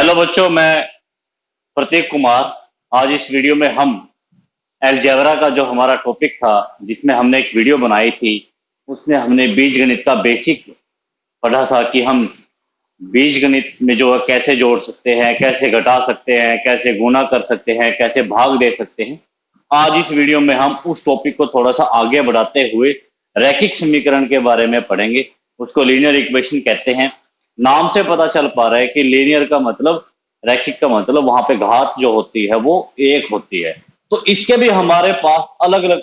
Hello बच्चों, मैं प्रतीक कुमार। आज इस वीडियो में हम अलजेब्रा का जो हमारा टॉपिक था, जिसमें हमने एक वीडियो बनाई थी, उसमें हमने बीजगणित का बेसिक पढ़ा था कि हम बीजगणित में जो है कैसे जोड़ सकते हैं, कैसे घटा सकते हैं, कैसे गुणा कर सकते हैं, कैसे भाग दे सकते हैं। आज इस वीडियो में हम उस टॉपिक को थोड़ा सा आगे बढ़ाते हुए रैखिक समीकरण के बारे में पढ़ेंगे। उसको लीनियर इक्वेशन कहते हैं। नाम से पता चल पा रहा है कि लीनियर का मतलब, रैखिक का मतलब वहां पे घात जो होती है वो एक होती है। तो इसके भी हमारे पास अलग अलग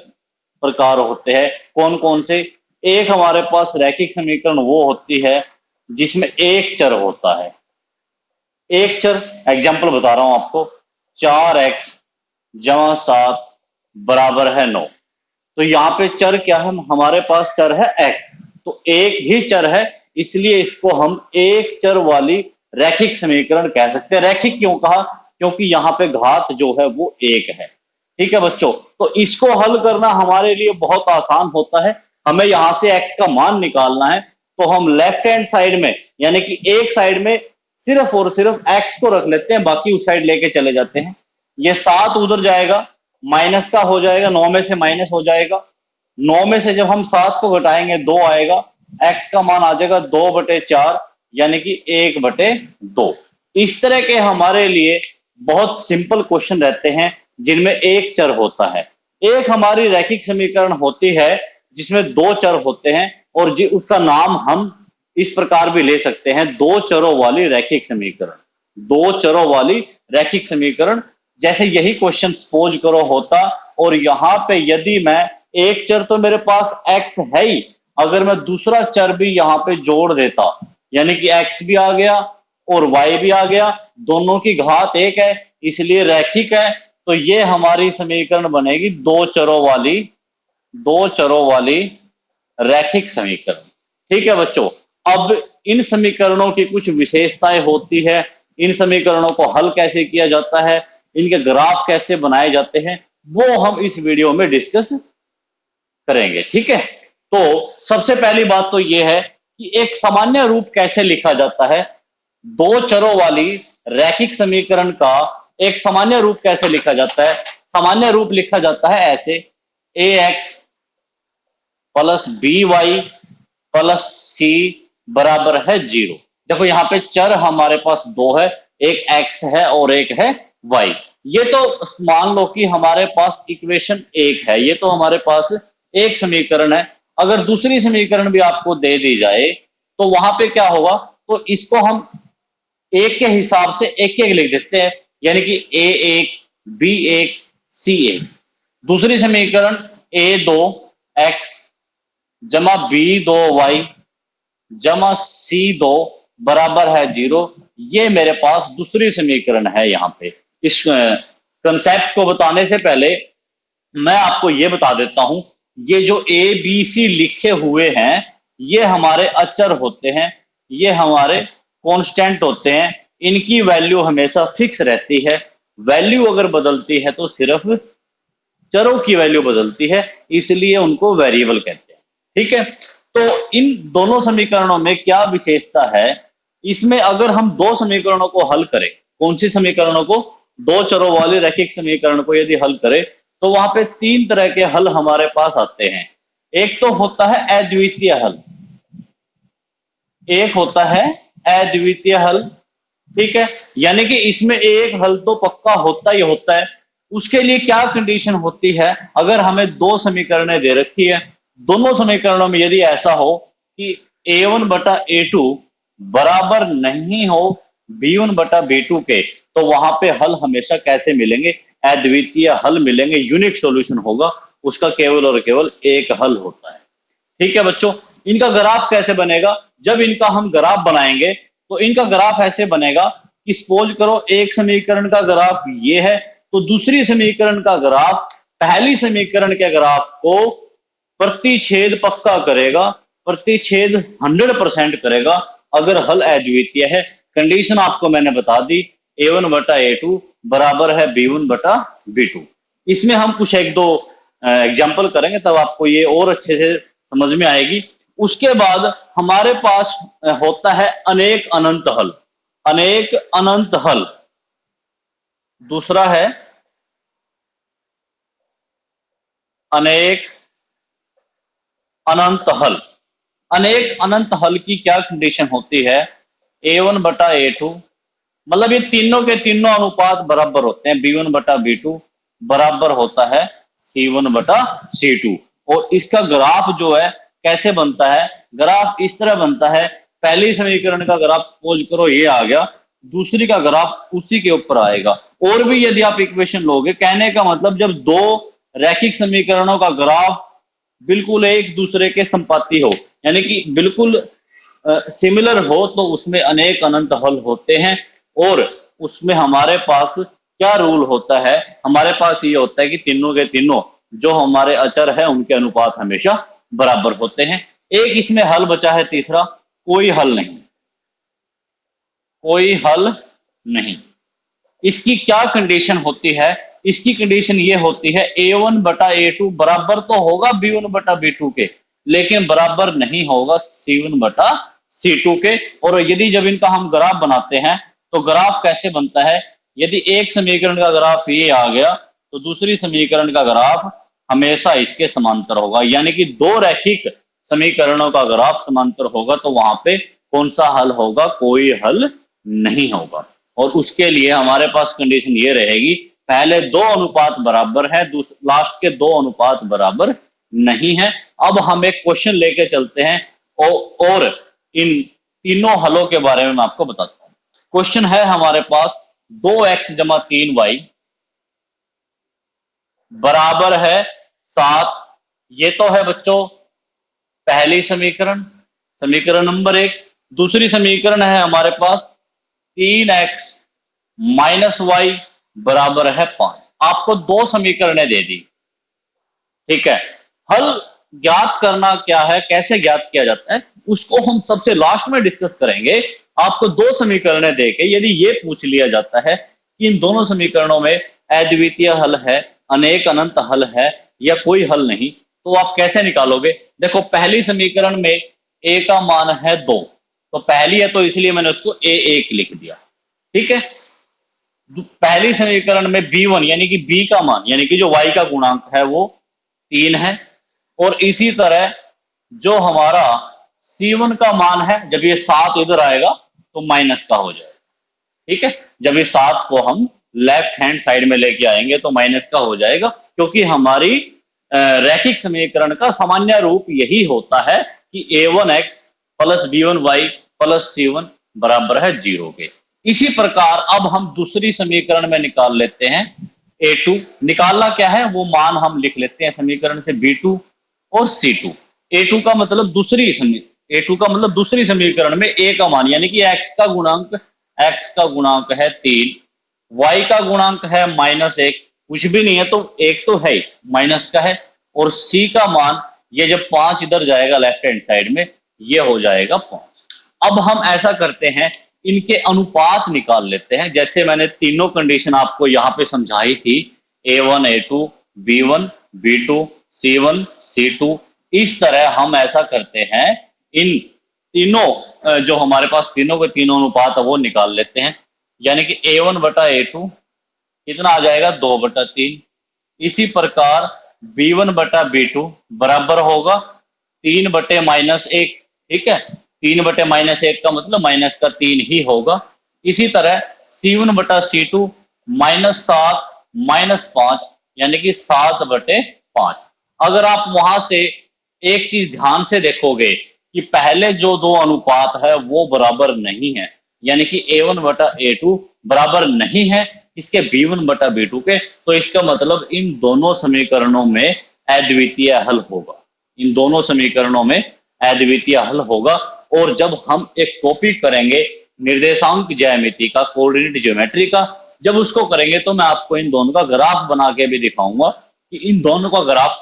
प्रकार होते हैं। कौन कौन से? एक हमारे पास रैखिक समीकरण वो होती है जिसमें एक चर होता है। एक चर, एग्जाम्पल बता रहा हूं आपको। 4x जमा 7 बराबर है 9। तो यहाँ पे चर क्या है? हमारे पास चर है x। तो एक ही चर है, इसलिए इसको हम एक चर वाली रैखिक समीकरण कह सकते हैं। रैखिक क्यों कहा? क्योंकि यहाँ पे घात जो है वो एक है। ठीक है बच्चों, तो इसको हल करना हमारे लिए बहुत आसान होता है। हमें यहां से x का मान निकालना है, तो हम लेफ्ट हैंड साइड में, यानी कि एक साइड में सिर्फ और सिर्फ x को रख लेते हैं, बाकी उस साइड लेके चले जाते हैं। ये 7 उधर जाएगा, माइनस का हो जाएगा, 9 में से माइनस हो जाएगा। 9 में से जब हम 7 को घटाएंगे 2 आएगा, x का मान आ जाएगा 2/4, यानी कि 1/2। इस तरह के हमारे लिए बहुत सिंपल क्वेश्चन रहते हैं जिनमें एक चर होता है। एक हमारी रैखिक समीकरण होती है जिसमें दो चर होते हैं, और उसका नाम हम इस प्रकार भी ले सकते हैं, दो चरों वाली रैखिक समीकरण। दो चरों वाली रैखिक समीकरण। जैसे यही क्वेश्चन सपोज करो होता, और यहां पे यदि मैं एक चर तो मेरे पास x है ही, अगर मैं दूसरा चर भी यहां पे जोड़ देता, यानी कि x भी आ गया और y भी आ गया, दोनों की घात एक है, इसलिए रैखिक है। तो ये हमारी समीकरण बनेगी दो चरों वाली रैखिक समीकरण। ठीक है बच्चों, अब इन समीकरणों की कुछ विशेषताएं होती है। इन समीकरणों को हल कैसे किया जाता है, इनके ग्राफ कैसे बनाए जाते हैं, वो हम इस वीडियो में डिस्कस करेंगे। ठीक है, तो सबसे पहली बात तो यह है कि एक सामान्य रूप कैसे लिखा जाता है। दो चरों वाली रैखिक समीकरण का एक सामान्य रूप कैसे लिखा जाता है? सामान्य रूप लिखा जाता है ऐसे: ax plus by plus c बराबर है 0। देखो यहाँ पे चर हमारे पास दो है, एक x है और एक है y। ये तो मान लो कि हमारे पास इक्वेशन एक है, ये तो हमारे पास एक समीकरण है। अगर दूसरी समीकरण भी आपको दे दी जाए तो वहां पे क्या होगा? तो इसको हम एक के हिसाब से एक एक लिख देते हैं, यानी कि a1 b1 c1। दूसरी समीकरण a2x जमा b2y जमा c2 बराबर है 0। ये मेरे पास दूसरी समीकरण है। यहाँ पे इस कंसेप्ट को बताने से पहले मैं आपको ये बता देता हूं, ये जो ए बी सी लिखे हुए हैं ये हमारे अचर होते हैं, ये हमारे कांस्टेंट होते हैं। इनकी वैल्यू हमेशा फिक्स रहती है। वैल्यू अगर बदलती है तो सिर्फ चरों की वैल्यू बदलती है, इसलिए उनको वेरिएबल कहते हैं। ठीक है, तो इन दोनों समीकरणों में क्या विशेषता है? इसमें अगर हम दो समीकरणों को हल करें, कौन सी समीकरणों को? दो चरों वाले रैखिक समीकरण को यदि हल करें तो वहां पे तीन तरह के हल हमारे पास आते हैं। एक तो होता है अद्वितीय हल, एक होता है अद्वितीय हल। ठीक है, यानी कि इसमें एक हल तो पक्का होता ही होता है। उसके लिए क्या कंडीशन होती है? अगर हमें दो समीकरणें दे रखी है, दोनों समीकरणों में यदि ऐसा हो कि a1/a2 बराबर नहीं हो b1/b2 के, तो वहां पे हल हमेशा कैसे मिलेंगे? अद्वितीय हल मिलेंगे, यूनिक सॉल्यूशन होगा, उसका केवल और केवल एक हल होता है। ठीक है बच्चों, इनका ग्राफ कैसे बनेगा? जब इनका हम ग्राफ बनाएंगे तो इनका ग्राफ ऐसे बनेगा कि सपोज करो एक समीकरण का ग्राफ ये है, तो दूसरी समीकरण का ग्राफ पहली समीकरण के ग्राफ को प्रतिच्छेद पक्का करेगा, प्रतिच्छेद 100% करेगा अगर हल अद्वितीय है। कंडीशन आपको मैंने बता दी, a1/a2 बराबर है b1/b2। इसमें हम कुछ एक दो एग्जाम्पल करेंगे, तब आपको ये और अच्छे से समझ में आएगी। उसके बाद हमारे पास होता है अनेक अनंत हल। अनेक अनंत हल, दूसरा है अनेक अनंत हल। अनेक अनंत हल की क्या कंडीशन होती है? A1 बटा A2, मतलब ये तीनों के तीनों अनुपात बराबर होते हैं। B1 बटा B2 बराबर होता है C1 बटा C2। और इसका ग्राफ जो है कैसे बनता है? ग्राफ इस तरह बनता है, पहली समीकरण का ग्राफ सपोज करो ये आ गया, दूसरी का ग्राफ उसी के ऊपर आएगा। और भी यदि आप इक्वेशन लोगे, कहने का मतलब जब दो रैखिक समीकरणों का ग्राफ बिल्कुल एक दूसरे के संपाती हो, यानी कि बिल्कुल सिमिलर हो, तो उसमें अनेक अनंत हल होते हैं। और उसमें हमारे पास क्या रूल होता है? हमारे पास ये होता है कि तीनों के तीनों जो हमारे अचर है उनके अनुपात हमेशा बराबर होते हैं। एक इसमें हल बचा है तीसरा, कोई हल नहीं, कोई हल नहीं। इसकी क्या कंडीशन होती है? इसकी कंडीशन ये होती है A1 बटा A2 बराबर तो होगा B1 बटा B2 के, लेकिन बराबर नहीं होगा C1 बटा C2 के। और यदि जब इनका हम ग्राफ बनाते हैं तो ग्राफ कैसे बनता है? यदि एक समीकरण का ग्राफ ये आ गया तो दूसरी समीकरण का ग्राफ हमेशा इसके समांतर होगा, यानी कि दो रैखिक समीकरणों का ग्राफ समांतर होगा तो वहां पे कौन सा हल होगा? कोई हल नहीं होगा। और उसके लिए हमारे पास कंडीशन ये रहेगी, पहले दो अनुपात बराबर है, लास्ट के दो अनुपात बराबर नहीं है। अब हम एक क्वेश्चन लेके चलते हैं और इन तीनों हलों के बारे में मैं आपको बताता हूं। क्वेश्चन है हमारे पास 2x जमा 3y बराबर है 7। ये तो है बच्चों पहली समीकरण, समीकरण नंबर 1। दूसरी समीकरण है हमारे पास 3x माइनस वाई बराबर है 5। आपको दो समीकरणें दे दी, ठीक है। हल ज्ञात करना क्या है, कैसे ज्ञात किया जाता है, उसको हम सबसे लास्ट में डिस्कस करेंगे। आपको दो समीकरणें देके यदि ये पूछ लिया जाता है कि इन दोनों समीकरणों में अद्वितीय हल है, अनेक अनंत हल है या कोई हल नहीं, तो आप कैसे निकालोगे? देखो पहली समीकरण में a का मान है 2, तो पहली है तो इसलिए मैंने उसको a1 लिख दिया, ठीक है। पहली समीकरण में B1 यानी कि B का मान, यानी कि जो Y का गुणांक है वो 3 है। और इसी तरह जो हमारा C1 का मान है, जब ये 7 इधर आएगा तो माइनस का हो जाएगा, ठीक है। जब इस 7 को हम लेफ्ट हैंड साइड में लेके आएंगे तो माइनस का हो जाएगा, क्योंकि हमारी रैखिक समीकरण का सामान्य रूप यही होता है कि A1x plus B1y plus C1 बराबर है 0 के। इसी प्रकार अब हम दूसरी समीकरण में निकाल लेते हैं A2। निकालना क्या है, वो मान हम लिख लेते हैं समीकरण से B2 और C2। A2 का मतलब दूसरी समीकरण में A का मान, यानी कि x का गुणांक है 3, y का गुणांक है -1, कुछ भी नहीं है तो एक तो है ही, माइनस का है। और C का मान, ये जब 5 इधर जाएगा लेफ्ट हैंड साइड में, ये हो जाएगा 5। अब हम ऐसा करते हैं, इनके अनुपात निकाल लेते हैं। जैसे मैंने तीनों कंडीशन आपको यहाँ पे समझाई थी, A1 A2 B1 B2 C1 C2, इस तरह हम ऐसा करते हैं, इन तीनों जो हमारे पास तीनों के तीनों अनुपात है वो निकाल लेते हैं। यानी कि A1 बटा A2 कितना आ जाएगा? 2/3। इसी प्रकार B1 बटा B2 बराबर होगा 3/-1, ठीक है। 3/-1 का मतलब माइनस का 3 ही होगा। इसी तरह C1 बटा C2 -7 -5 यानी कि 7/5। अगर आप वहां से एक चीज ध्यान से देखोगे कि पहले जो दो अनुपात है वो बराबर नहीं है, यानी कि A1 बटा A2 बराबर नहीं है इसके B1 बटा B2 के, तो इसका मतलब इन दोनों समीकरणों में अद्वितीय हल होगा, इन दोनों समीकरणों में अद्वितीय हल होगा। और जब हम एक टॉपिक करेंगे निर्देशांक ज्यामिति का, कोऑर्डिनेट ज्योमेट्री का, जब उसको करेंगे तो मैं आपको इन दोनों का ग्राफ बना के भी दिखाऊंगा कि इन दोनों का ग्राफ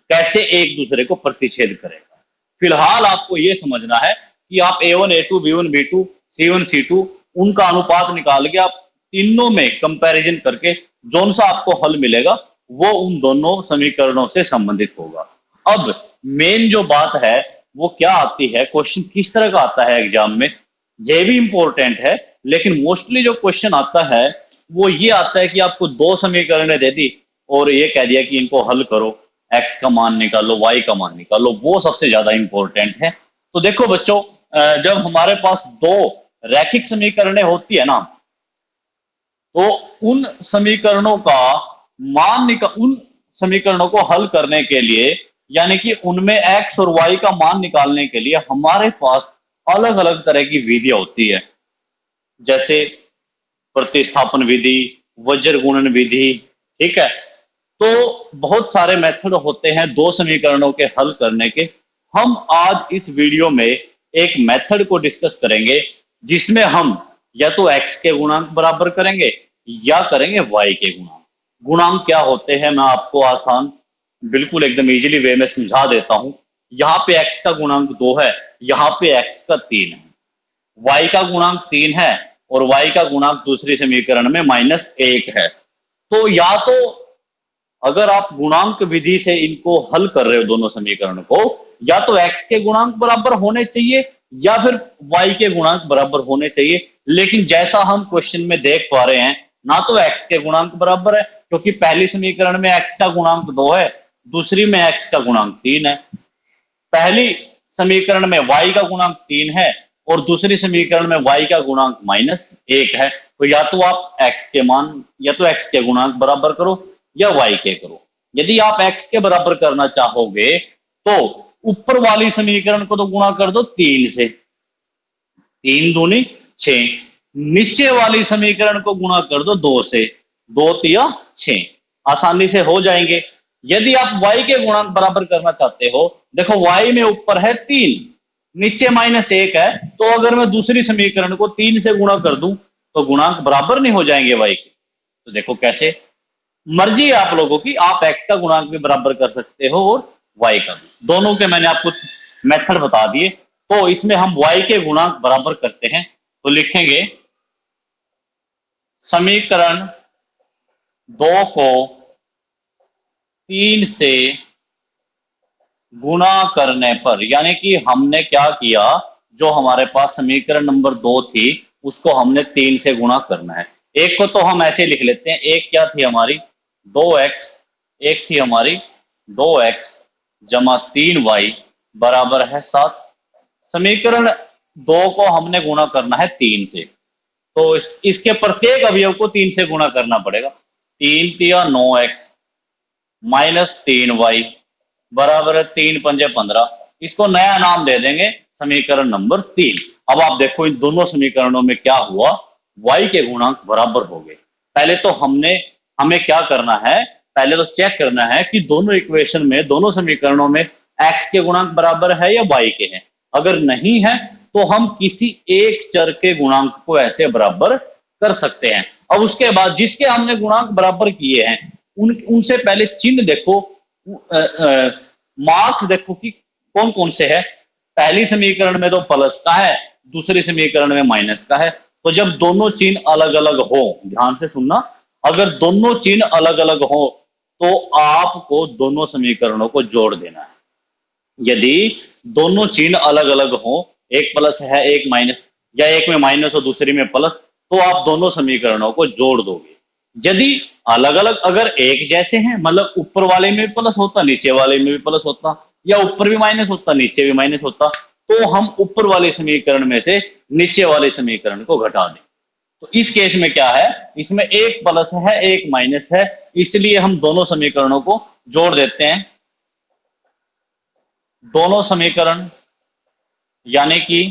कैसे एक दूसरे को प्रतिच्छेद करेगा। फिलहाल आपको यह समझना है कि आप A1 A2 B1 B2 C1 C2 उनका अनुपात निकाल के आप तीनों में कंपैरिजन करके जोन सा आपको हल मिलेगा वो उन दोनों समीकरणों से संबंधित होगा। अब मेन जो बात है वो क्या आती है, क्वेश्चन किस तरह का आता है एग्जाम में, यह भी इंपॉर्टेंट है लेकिन मोस्टली जो क्वेश्चन आता है वो ये आता है कि आपको दो समीकरणें दे दी और ये कह दिया कि इनको हल करो, एक्स का मान निकालो, वाई का मान निकालो, वो सबसे ज्यादा इंपॉर्टेंट है। तो देखो बच्चों, जब हमारे पास दो रैखिक समीकरणें होती है ना, तो उन समीकरणों का उन समीकरणों को हल करने के लिए, यानी कि उनमें एक्स और वाई का मान निकालने के लिए हमारे पास अलग अलग तरह की विधियां होती है, जैसे प्रतिस्थापन विधि, वज्र गुणन विधि। ठीक है, तो बहुत सारे मेथड होते हैं दो समीकरणों के हल करने के। हम आज इस वीडियो में एक मेथड को डिस्कस करेंगे जिसमें हम या तो x के गुणांक बराबर करेंगे या करेंगे y के गुणांक। गुणांक क्या होते हैं मैं आपको आसान, बिल्कुल एकदम इजीली वे में समझा देता हूं। यहाँ पे x का गुणांक 2 है, यहाँ पे x का 3 है, y का गुणांक 3 है और y का गुणांक दूसरी समीकरण में -1 है। तो या तो अगर आप गुणांक विधि से इनको हल कर रहे हो दोनों समीकरण को, या तो x के गुणांक बराबर होने चाहिए या फिर y के गुणांक बराबर होने चाहिए। लेकिन जैसा हम क्वेश्चन में देख पा रहे हैं, ना तो x के गुणांक बराबर है क्योंकि पहली समीकरण में x का गुणांक 2 है, दूसरी में x का गुणांक 3 है। पहली समीकरण में y का गुणांक 3 है और दूसरी समीकरण में y का गुणांक -1 है। तो या तो आप x के मान या तो x के गुणांक बराबर करो या y के करो। यदि आप x के बराबर करना चाहोगे तो ऊपर वाली समीकरण को तो गुणा कर दो 3 से, 3 दूनी 6, नीचे वाली समीकरण को गुणा कर दो 2 से, 2 तिया 6, आसानी से हो जाएंगे। यदि आप y के गुणांक बराबर करना चाहते हो, देखो y में ऊपर है 3, नीचे -1 है, तो अगर मैं दूसरी समीकरण को 3 से गुणा कर दूं तो गुणांक बराबर नहीं हो जाएंगे y के। तो देखो कैसे, मर्जी है आप लोगों की, आप x का गुणांक भी बराबर कर सकते हो और y का भी। दोनों के मैंने आपको मेथड बता दिए। तो इसमें हम y के गुणांक बराबर करते हैं, तो लिखेंगे समीकरण 2 को 3 से गुणा करने पर, यानी कि हमने क्या किया, जो हमारे पास समीकरण नंबर 2 थी उसको हमने 3 से गुणा करना है। एक को तो हम ऐसे लिख लेते हैं, एक क्या थी हमारी 2x, एक थी हमारी 2x जमा 3y बराबर है 7। समीकरण 2 को हमने गुणा करना है 3 से, तो इसके प्रत्येक अवयव को 3 से गुणा करना पड़ेगा। 3 तिया 9x -3y बराबर है 3 पंजे 15। इसको नया नाम दे देंगे समीकरण नंबर 3। अब आप देखो इन दोनों समीकरणों में क्या हुआ, y के गुणांक बराबर हो गए। पहले तो हमें क्या करना है, पहले तो चेक करना है कि दोनों इक्वेशन में, दोनों समीकरणों में x के गुणांक बराबर है या y के हैं। अगर नहीं है तो हम किसी एक चर के गुणांक को ऐसे बराबर कर सकते हैं। अब उसके बाद जिसके हमने गुणांक बराबर किए हैं उनसे पहले चिन्ह देखो, मार्क्स देखो कि कौन कौन से है। पहली समीकरण में तो प्लस का है, दूसरी समीकरण में माइनस का है। तो जब दोनों चिन्ह अलग अलग हो, ध्यान से सुनना, अगर दोनों चिन्ह अलग अलग हो तो आपको दोनों समीकरणों को जोड़ देना है। यदि दोनों चिन्ह अलग अलग हो, एक प्लस है एक माइनस, या एक में माइनस और दूसरी में प्लस, तो आप दोनों समीकरणों को जोड़ दोगे। यदि अलग अलग, अगर एक जैसे हैं, मतलब ऊपर वाले में भी प्लस होता नीचे वाले में भी प्लस होता, या ऊपर भी माइनस होता नीचे भी माइनस होता, तो हम ऊपर वाले समीकरण में से नीचे वाले समीकरण को घटा दें। तो इस केस में क्या है, इसमें एक प्लस है एक माइनस है, इसलिए हम दोनों समीकरणों को जोड़ देते हैं। दोनों समीकरण यानी कि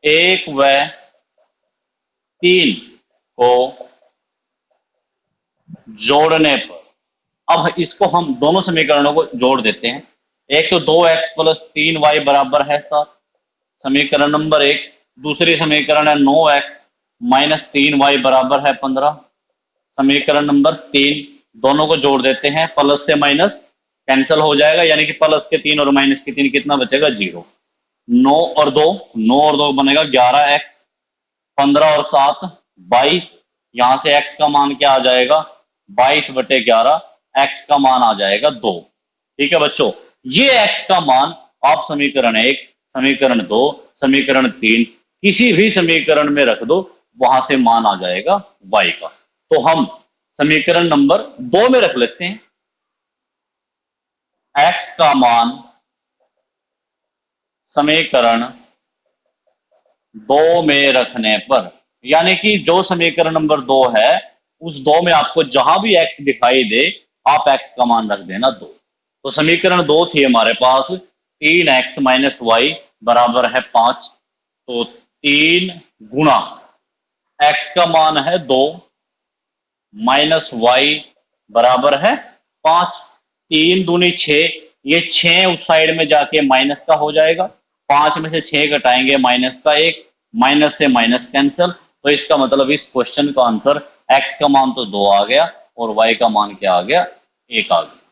1 व 3 को जोड़ने पर, अब इसको हम दोनों समीकरणों को जोड़ देते हैं। एक तो 2x + 3y बराबर है 7, समीकरण नंबर 1। दूसरी समीकरण है 9x - 3y बराबर है 15, समीकरण नंबर 3। दोनों को जोड़ देते हैं, प्लस से माइनस कैंसिल हो जाएगा, यानी कि प्लस के 3 और माइनस के 3 कितना बचेगा 0। 9 और 2 बनेगा 11x, 15 और 7 22, यहां से x का मान क्या आ जाएगा 22/11, x का मान आ जाएगा 2। ठीक है बच्चों, ये x का मान आप समीकरण 1, समीकरण 2, समीकरण 3 किसी भी समीकरण में रख दो, वहां से मान आ जाएगा y का। तो हम समीकरण नंबर 2 में रख लेते हैं x का मान समीकरण 2 में रखने पर, यानी कि जो समीकरण नंबर 2 है उस 2 में आपको जहां भी x दिखाई दे आप x का मान रख देना 2। तो समीकरण 2 थी हमारे पास 3x माइनस वाई बराबर है 5। तो 3 गुणा x का मान है 2 माइनस वाई बराबर है 5। 3 दूनी 6, ये 6 उस साइड में जाके माइनस का हो जाएगा, 5 में से 6 घटाएंगे माइनस का 1, माइनस से माइनस कैंसिल। तो इसका मतलब इस क्वेश्चन का आंसर x का मान तो 2 आ गया और y का मान क्या आ गया, 1 आ गया।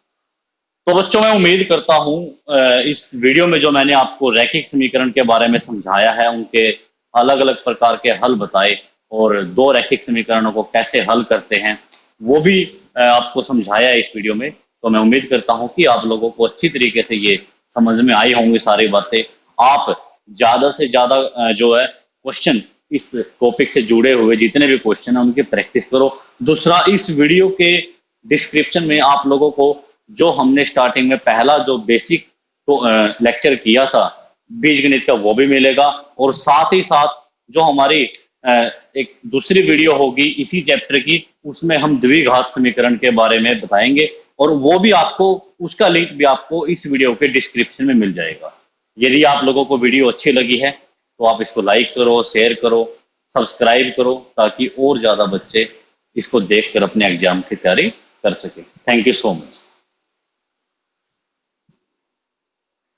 तो बच्चों मैं उम्मीद करता हूं इस वीडियो में जो मैंने आपको रैखिक समीकरण के बारे में समझाया है, उनके अलग अलग प्रकार के हल बताए और दो रैखिक समीकरणों को कैसे हल करते हैं वो भी आपको समझाया है इस वीडियो में। तो मैं उम्मीद करता हूं कि आप लोगों को अच्छी तरीके से ये समझ में आई होंगी सारी बातें। आप ज्यादा से ज्यादा जो है क्वेश्चन इस टॉपिक से जुड़े हुए जितने भी क्वेश्चन है उनकी प्रैक्टिस करो। दूसरा, इस वीडियो के डिस्क्रिप्शन में आप लोगों को जो हमने स्टार्टिंग में पहला जो बेसिक तो लेक्चर किया था बीजगणित का वो भी मिलेगा, और साथ ही साथ जो हमारी एक दूसरी वीडियो होगी इसी चैप्टर की, उसमें हम द्विघात समीकरण के बारे में बताएंगे और वो भी आपको, उसका लिंक भी आपको इस वीडियो के डिस्क्रिप्शन में मिल जाएगा। यदि आप लोगों को वीडियो अच्छी लगी है तो आप इसको लाइक करो, शेयर करो, सब्सक्राइब करो, ताकि और ज्यादा बच्चे इसको देखकर अपने एग्जाम की तैयारी कर सके। Thank you so much.